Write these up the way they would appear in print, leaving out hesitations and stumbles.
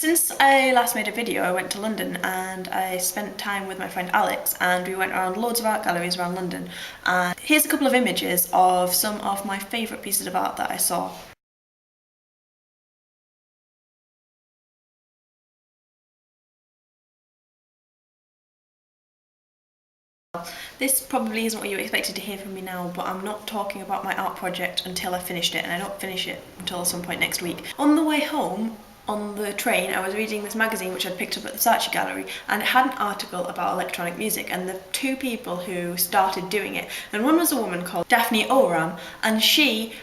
Since I last made a video, I went to London and I spent time with my friend Alex, and we went around loads of art galleries around London. And here's a couple of images of some of my favourite pieces of art that I saw. This probably isn't what you expected to hear from me now, but I'm not talking about my art project until I finished it, and I don't finish it until some point next week. On the way home, on the train, I was reading this magazine which I'd picked up at the Saatchi Gallery, and it had an article about electronic music and the two people who started doing it. And one was a woman called Daphne Oram, and she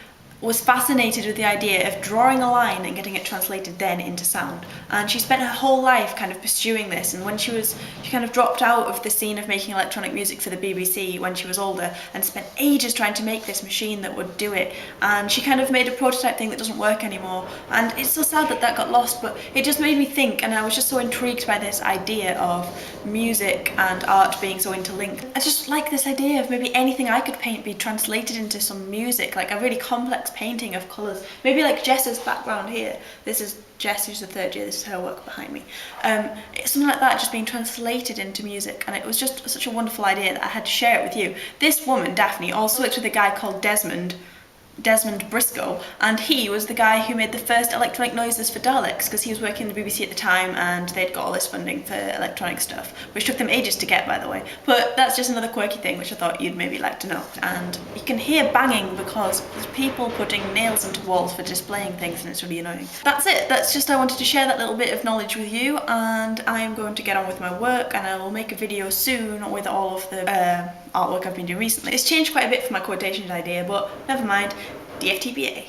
was fascinated with the idea of drawing a line and getting it translated then into sound. And she spent her whole life kind of pursuing this, and when she kind of dropped out of the scene of making electronic music for the BBC when she was older and spent ages trying to make this machine that would do it, and she kind of made a prototype thing that doesn't work anymore. And it's so sad that that got lost, but it just made me think, and I was just so intrigued by this idea of music and art being so interlinked. I just like this idea of maybe anything I could paint be translated into some music, like a really complex painting of colours. Maybe like Jess's background here. This is Jess, who's the third year, this is her work behind me. Something like that just being translated into music, and it was just such a wonderful idea that I had to share it with you. This woman, Daphne, also worked with a guy called Desmond Briscoe, and he was the guy who made the first electronic noises for Daleks, because he was working in the BBC at the time and they'd got all this funding for electronic stuff, which took them ages to get, by the way. But that's just another quirky thing which I thought you'd maybe like to know. And you can hear banging because there's people putting nails into walls for displaying things, and it's really annoying. That's it. That's just, I wanted to share that little bit of knowledge with you, and I am going to get on with my work, and I will make a video soon with all of the artwork I've been doing recently. It's changed quite a bit from my quotations idea, but never mind. DFTBA.